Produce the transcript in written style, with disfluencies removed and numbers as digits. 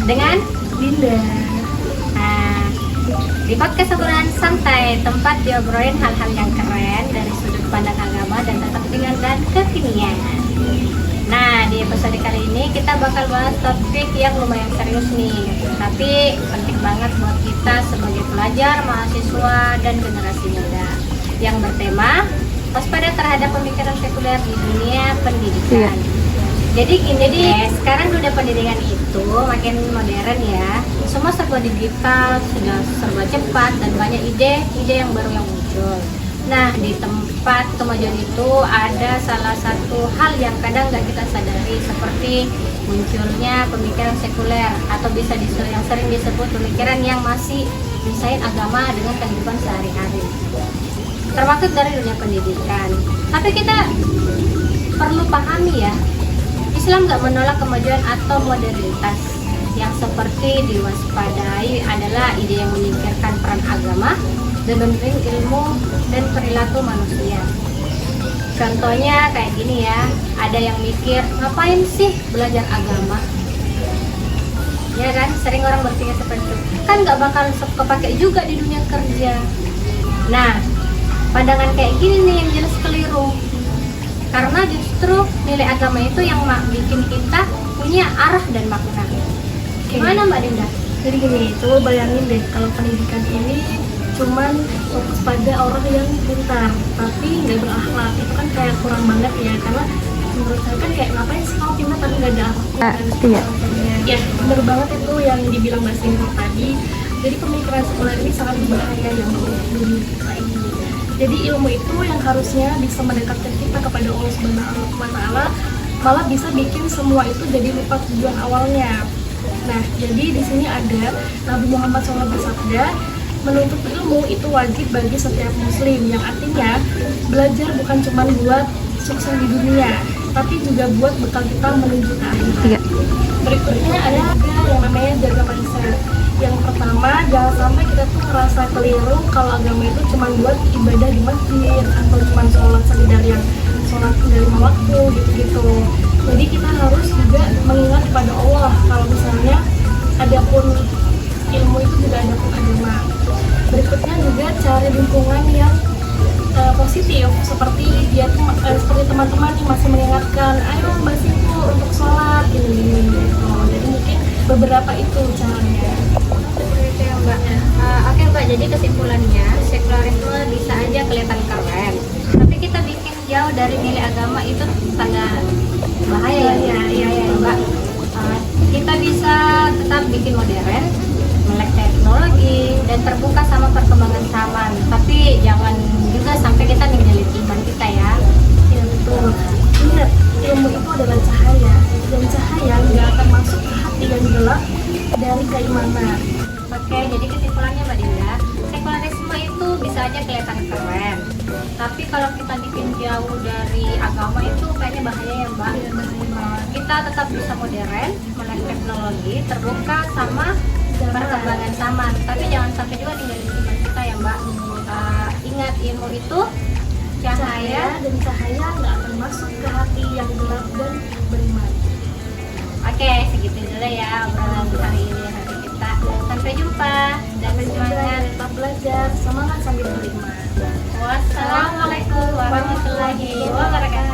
dengan Dinda. Nah, di podcast obrolan santai, tempat diobrolin hal-hal yang keren dari sudut pandang agama dan tetap dengan kekinian. Nah, di episode kali ini kita bakal bahas topik yang lumayan serius nih, tapi penting banget buat kita sebagai pelajar, mahasiswa, dan generasi muda, yang bertema waspada terhadap pemikiran sekuler di dunia pendidikan. Jadi sekarang dunia pendidikan itu makin modern ya, semua serba digital, sudah serba cepat, dan banyak ide yang baru yang muncul. Nah, di tempat kemajuan itu ada salah satu hal yang kadang nggak kita sadari, seperti munculnya pemikiran sekuler atau yang sering disebut pemikiran yang masih misahin agama dengan kehidupan sehari-hari, termasuk dari dunia pendidikan. Tapi kita perlu pahami ya, Islam nggak menolak kemajuan atau modernitas. Yang seperti diwaspadai adalah ide yang menyingkirkan peran agama dan penting ilmu dan perilaku manusia. Contohnya kayak gini ya, ada yang mikir ngapain sih belajar agama? Ya kan, sering orang berpikir seperti itu. Kan nggak bakal kepake juga di dunia kerja. Nah, pandangan kayak gini nih yang jelas keliru. Karena justru nilai agama itu yang bikin kita punya arah dan makna. Gimana Mbak Dinda? Jadi gini, coba bayangin deh kalau pendidikan ini cuman fokus pada orang yang pintar tapi nggak berakhlak, itu kan kayak kurang banget ya. Karena menurut saya kan kayak ngapain sih kamu pintar tapi nggak ada akhlak ya, bener banget itu yang dibilang Mbak Sinta tadi. Jadi pemikiran sekuler ini sangat berbahaya yang dunia kita ini. Jadi ilmu itu yang harusnya bisa mendekatkan kita kepada Allah Subhanahu wa Ta'ala, malah bisa bikin semua itu jadi lupa tujuan awalnya. Nah, jadi di sini ada Nabi Muhammad SAW bersabda, menuntut ilmu itu wajib bagi setiap muslim, yang artinya belajar bukan cuma buat sukses di dunia, tapi juga buat bekal kita menuju ke akhirat. Berikutnya ada yang namanya jaga mindset. Yang pertama, jangan sampai kita tuh merasa keliru kalau agama itu cuma buat ibadah di masjid atau cuma sholat sekedar yang sholat dari waktu gitu-gitu. Jadi kita harus juga mengingat kepada Allah kalau misalnya adapun ilmu itu juga adapun agama. Berikutnya juga cari lingkungan yang positif, seperti dia tuh seperti teman-teman yang masih mengingatkan, ayo Mbak Sintu untuk sholat gini gitu. Jadi mungkin beberapa itu caranya. Seperti itu ya Mbak. Oke Mbak, jadi kesimpulannya sekularisme bisa aja kelihatan keren, tapi kita bikin jauh dari nilai agama itu sangat bahaya ya Mbak. Kita bisa tetap bikin modern, melek teknologi, dan terbuka sama perkembangan zaman, tapi jangan juga sampai kita ninggalin iman kita ya. Ya betul. Ingat, ilmu itu adalah cahaya, dan cahaya nggak akan masuk ke hati yang gelap dari keimanan. Oke, jadi kesimpulannya Mbak Dinda, sekularisme itu bisa aja kelihatan keren, tapi kalau kita bikin jauh dari agama itu kayaknya bahaya ya Mbak. Kita tetap bisa modern, melek teknologi, terbuka sama perkembangan zaman, tapi jangan sampai juga ninggalin iman kita ya Mbak. Ingat, ilmu itu cahaya, Dan cahaya nggak akan masuk ke hati yang gelap dan beriman. Oke, segitu dulu ya obrolan hari ini kita. Sampai jumpa dan semangat Tetap belajar, semangat sambil beriman. Wassalamualaikum warahmatullahi wabarakatuh.